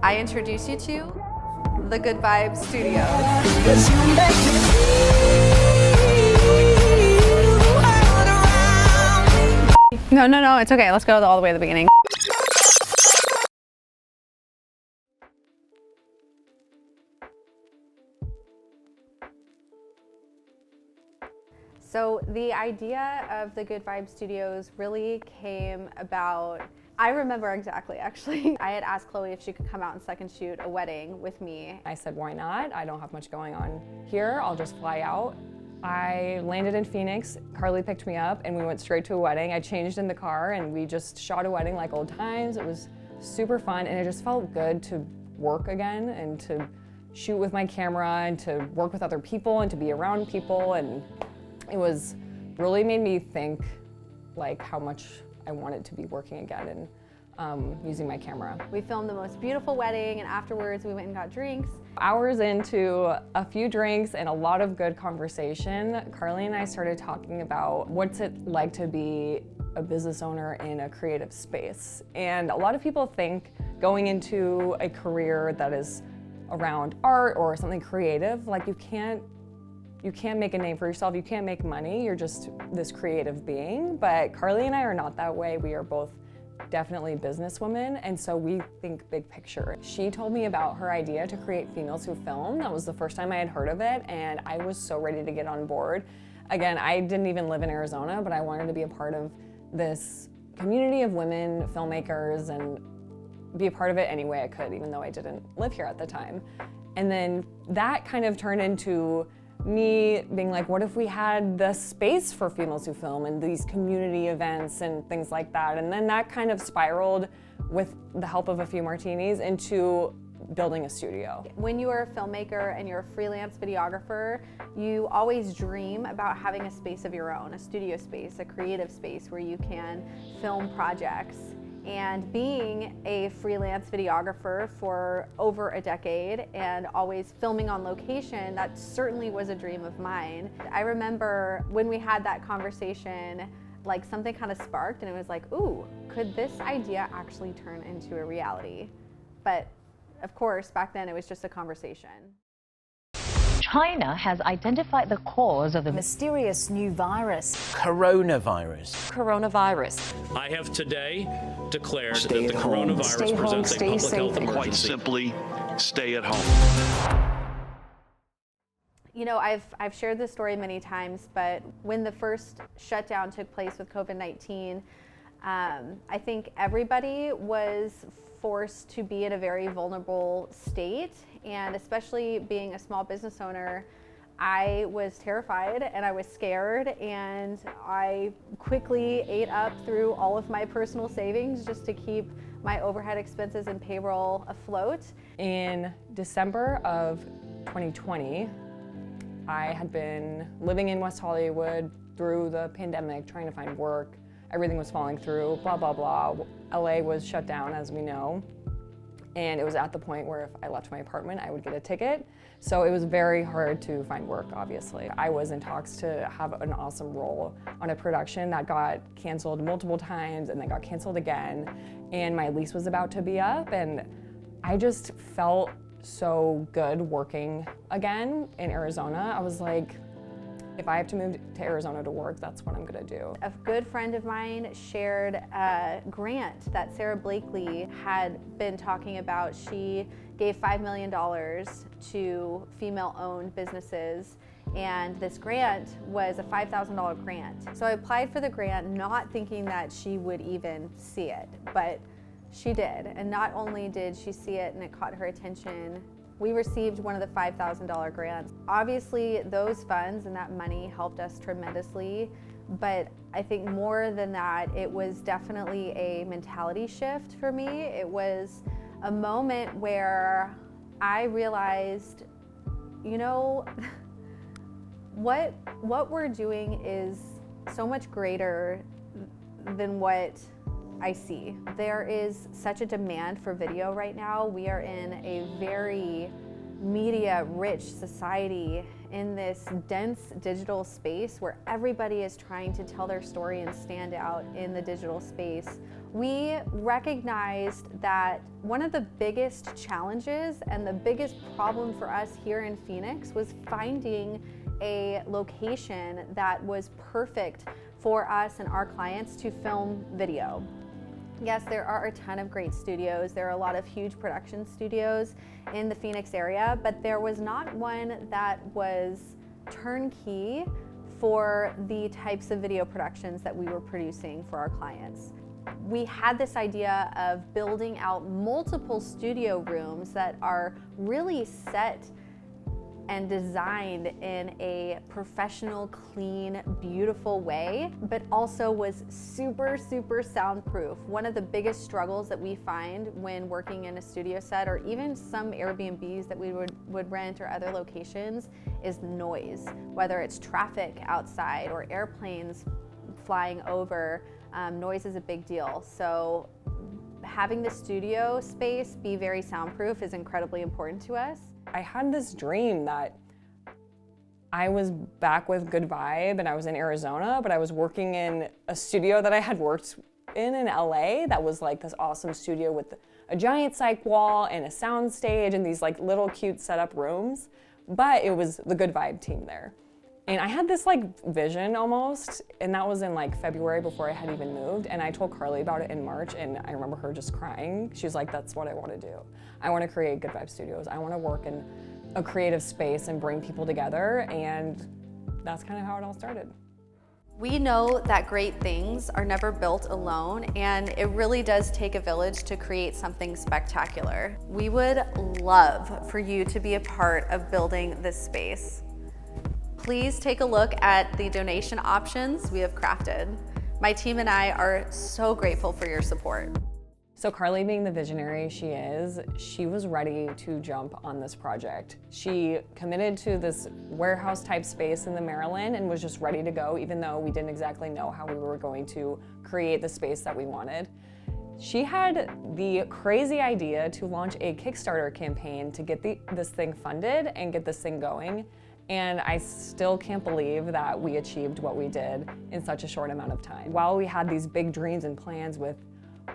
I introduce you to the Good Vibes Studio. No, it's okay. Let's go all the way to the beginning. So the idea of the Good Vibes Studios really came about, I remember exactly actually. I had asked Chloe if she could come out and second shoot a wedding with me. I said, why not? I don't have much going on here. I'll just fly out. I landed in Phoenix. Carly picked me up and we went straight to a wedding. I changed in the car and we just shot a wedding like old times. It was super fun and it just felt good to work again and to shoot with my camera and to work with other people and to be around people, and it was really made me think like how much I wanted to be working again and using my camera. We filmed the most beautiful wedding and afterwards we went and got drinks. Hours into a few drinks and a lot of good conversation, Carly and I started talking about what's it like to be a business owner in a creative space. And a lot of people think going into a career that is around art or something creative, like you can't make a name for yourself, you can't make money, you're just this creative being. But Carly and I are not that way. We are both definitely businesswomen, and so we think big picture. She told me about her idea to create Females Who Film. That was the first time I had heard of it, and I was so ready to get on board. Again, I didn't even live in Arizona, but I wanted to be a part of this community of women filmmakers and be a part of it any way I could, even though I didn't live here at the time. And then that kind of turned into me being like, what if we had the space for Females Who Film and these community events and things like that? And then that kind of spiraled with the help of a few martinis into building a studio. When you are a filmmaker and you're a freelance videographer, you always dream about having a space of your own, a studio space, a creative space where you can film projects. And being a freelance videographer for over a decade and always filming on location, that certainly was a dream of mine. I remember when we had that conversation, like something kind of sparked and it was like, ooh, could this idea actually turn into a reality? But of course, back then it was just a conversation. China has identified the cause of the mysterious new virus. Coronavirus. Coronavirus. I have today declared that the coronavirus presents a public health emergency. Quite simply, stay at home. You know, I've shared this story many times, but when the first shutdown took place with COVID-19, I think everybody was forced to be in a very vulnerable state, and especially being a small business owner, I was terrified and I was scared, and I quickly ate up through all of my personal savings just to keep my overhead expenses and payroll afloat. In December of 2020, I had been living in West Hollywood through the pandemic, trying to find work. Everything was falling through, blah, blah, blah. LA was shut down, as we know. And it was at the point where if I left my apartment, I would get a ticket. So it was very hard to find work, obviously. I was in talks to have an awesome role on a production that got canceled multiple times and then got canceled again. And my lease was about to be up, and I just felt so good working again in Arizona. I was like, if I have to move to Arizona to work, that's what I'm gonna do. A good friend of mine shared a grant that Sarah Blakely had been talking about. She gave $5 million to female-owned businesses, and this grant was a $5,000 grant. So I applied for the grant not thinking that she would even see it, but she did. And not only did she see it and it caught her attention, we received one of the $5,000 grants. Obviously, those funds and that money helped us tremendously, but I think more than that, it was definitely a mentality shift for me. It was a moment where I realized, you know, what we're doing is so much greater than what I see. There is such a demand for video right now. We are in a very media-rich society, in this dense digital space where everybody is trying to tell their story and stand out in the digital space, we recognized that one of the biggest challenges and the biggest problem for us here in Phoenix was finding a location that was perfect for us and our clients to film video. Yes, there are a ton of great studios. There are a lot of huge production studios in the Phoenix area, but there was not one that was turnkey for the types of video productions that we were producing for our clients. We had this idea of building out multiple studio rooms that are really set and designed in a professional, clean, beautiful way, but also was super, super soundproof. One of the biggest struggles that we find when working in a studio set, or even some Airbnbs that we would rent or other locations, is noise. Whether it's traffic outside or airplanes flying over, noise is a big deal. So having the studio space be very soundproof is incredibly important to us. I had this dream that I was back with Good Vibe and I was in Arizona, but I was working in a studio that I had worked in LA that was like this awesome studio with a giant cyc wall and a sound stage and these like little cute setup rooms, but it was the Good Vibe team there. And I had this like vision almost, and that was in like February before I had even moved, and I told Carly about it in March, and I remember her just crying. She was like, that's what I want to do. I want to create Good Vibe Studios. I want to work in a creative space and bring people together, and that's kind of how it all started. We know that great things are never built alone, and it really does take a village to create something spectacular. We would love for you to be a part of building this space. Please take a look at the donation options we have crafted. My team and I are so grateful for your support. So Carly, being the visionary she is, she was ready to jump on this project. She committed to this warehouse type space in the Maryland and was just ready to go, even though we didn't exactly know how we were going to create the space that we wanted. She had the crazy idea to launch a Kickstarter campaign to get this thing funded and get this thing going. And I still can't believe that we achieved what we did in such a short amount of time. While we had these big dreams and plans with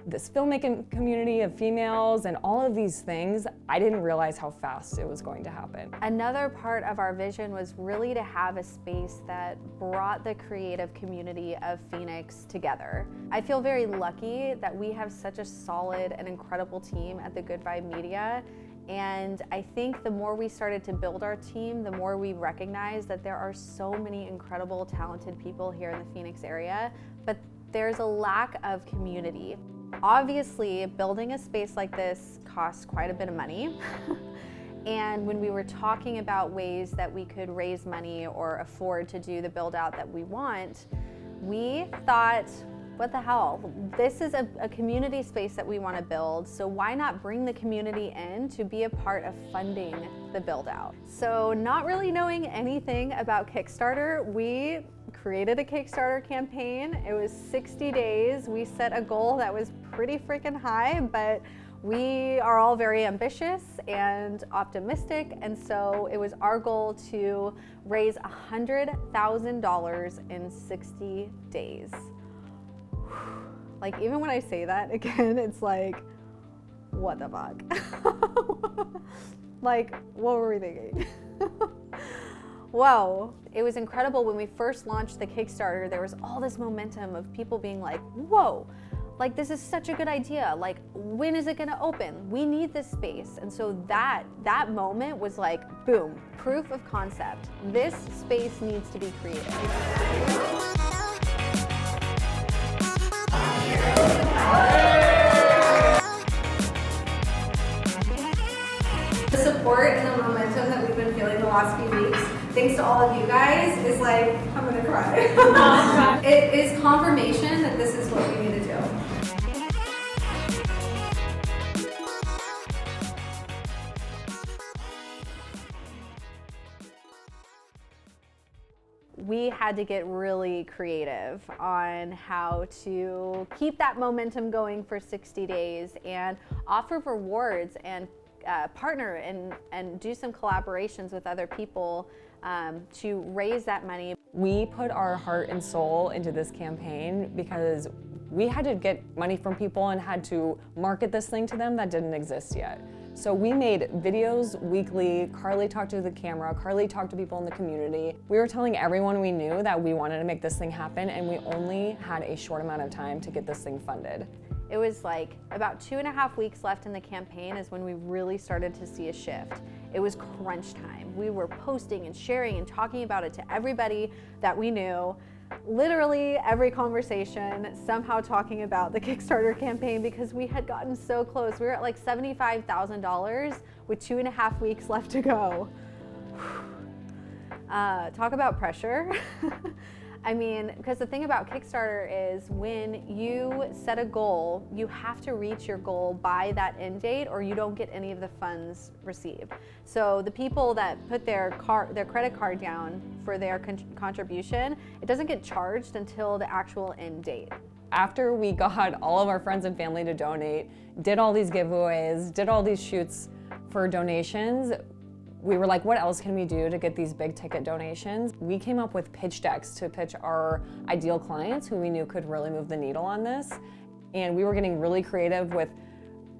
this filmmaking community of females and all of these things, I didn't realize how fast it was going to happen. Another part of our vision was really to have a space that brought the creative community of Phoenix together. I feel very lucky that we have such a solid and incredible team at the Good Vibe Media. And I think the more we started to build our team, the more we recognized that there are so many incredible, talented people here in the Phoenix area, but there's a lack of community. Obviously, building a space like this costs quite a bit of money. And when we were talking about ways that we could raise money or afford to do the build out that we want, we thought, what the hell? This is a community space that we want to build, so why not bring the community in to be a part of funding the build out? So not really knowing anything about Kickstarter, we created a Kickstarter campaign. It was 60 days. We set a goal that was pretty freaking high, but we are all very ambitious and optimistic, and so it was our goal to raise $100,000 in 60 days. Like, even when I say that again, it's like, what the fuck? Like, what were we thinking? Whoa. It was incredible when we first launched the Kickstarter. There was all this momentum of people being like, whoa, like, this is such a good idea. Like, when is it gonna open? We need this space. And so that moment was like, boom, proof of concept. This space needs to be created. The support and the momentum that we've been feeling the last few weeks, thanks to all of you guys, is like, I'm gonna cry. It is confirmation that this is what we need to do. We had to get really creative on how to keep that momentum going for 60 days and offer rewards and partner and do some collaborations with other people to raise that money. We put our heart and soul into this campaign because we had to get money from people and had to market this thing to them that didn't exist yet. So we made videos weekly. Carly talked to the camera. Carly talked to people in the community. We were telling everyone we knew that we wanted to make this thing happen, and we only had a short amount of time to get this thing funded. It was like about 2.5 weeks left in the campaign is when we really started to see a shift. It was crunch time. We were posting and sharing and talking about it to everybody that we knew. Literally every conversation somehow talking about the Kickstarter campaign because we had gotten so close. We were at like $75,000 with 2.5 weeks left to go. Talk about pressure. I mean, because the thing about Kickstarter is when you set a goal, you have to reach your goal by that end date or you don't get any of the funds received. So the people that put their credit card down for their contribution, it doesn't get charged until the actual end date. After we got all of our friends and family to donate, did all these giveaways, did all these shoots for donations, we were like, what else can we do to get these big ticket donations? We came up with pitch decks to pitch our ideal clients who we knew could really move the needle on this. And we were getting really creative with,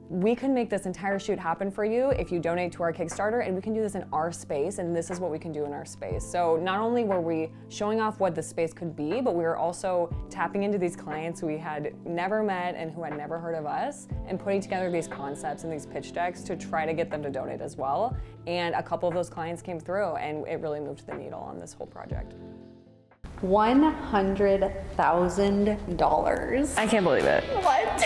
we can make this entire shoot happen for you if you donate to our Kickstarter, and we can do this in our space, and this is what we can do in our space. So not only were we showing off what the space could be, but we were also tapping into these clients who we had never met and who had never heard of us, and putting together these concepts and these pitch decks to try to get them to donate as well. And a couple of those clients came through, and it really moved the needle on this whole project. $100,000. I can't believe it. What?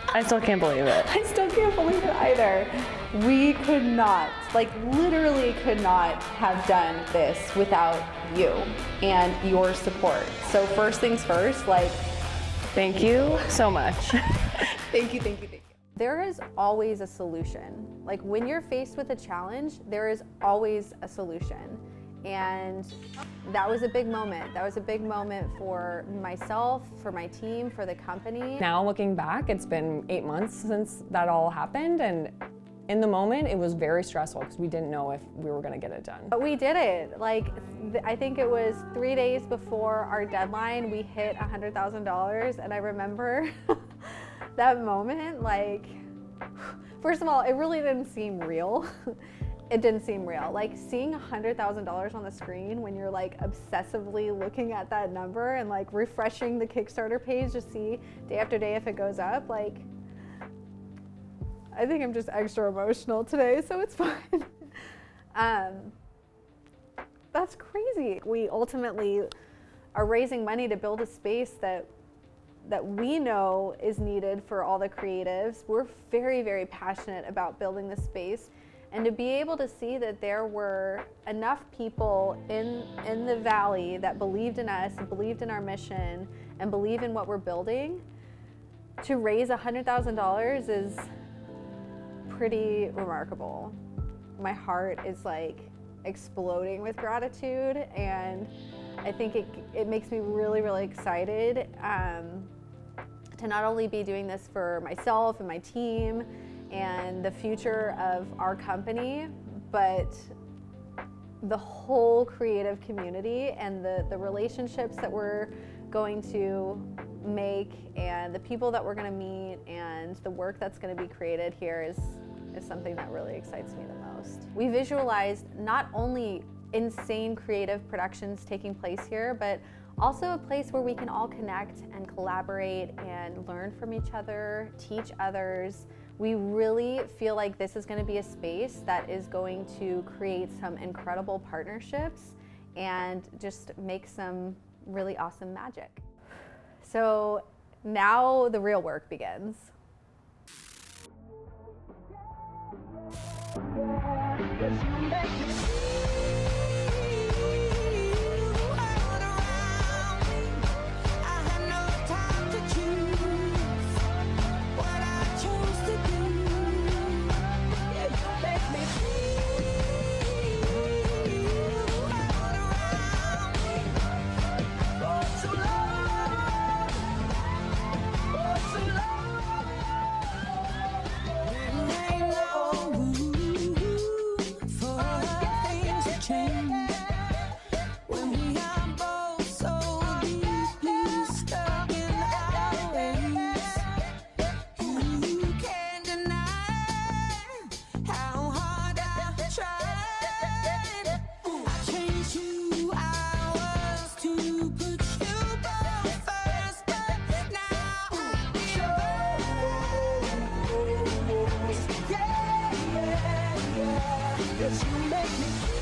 I still can't believe it. I still can't believe it either. We could not, like literally could not have done this without you and your support. So first things first, like, Thank you so much. thank you. There is always a solution. Like when you're faced with a challenge, there is always a solution. And that was a big moment. That was a big moment for myself, for my team, for the company. Now looking back, it's been 8 months since that all happened, and in the moment it was very stressful because we didn't know if we were gonna get it done. But we did it. Like, I think it was 3 days before our deadline, we hit $100,000, and I remember that moment, like, first of all, it really didn't seem real. It didn't seem real. Like seeing $100,000 on the screen when you're like obsessively looking at that number and like refreshing the Kickstarter page to see day after day if it goes up, like, I think I'm just extra emotional today, so it's fine. That's crazy. We ultimately are raising money to build a space that we know is needed for all the creatives. We're very, very passionate about building this space. And to be able to see that there were enough people in the Valley that believed in us, believed in our mission, and believe in what we're building, to raise $100,000 is pretty remarkable. My heart is like exploding with gratitude, and I think it makes me really, really excited to not only be doing this for myself and my team and the future of our company, but the whole creative community and the relationships that we're going to make and the people that we're going to meet and the work that's going to be created here is something that really excites me the most. We visualized not only insane creative productions taking place here, but also a place where we can all connect and collaborate and learn from each other, teach others. We really feel like this is going to be a space that is going to create some incredible partnerships and just make some really awesome magic. So now the real work begins. Yes, you make me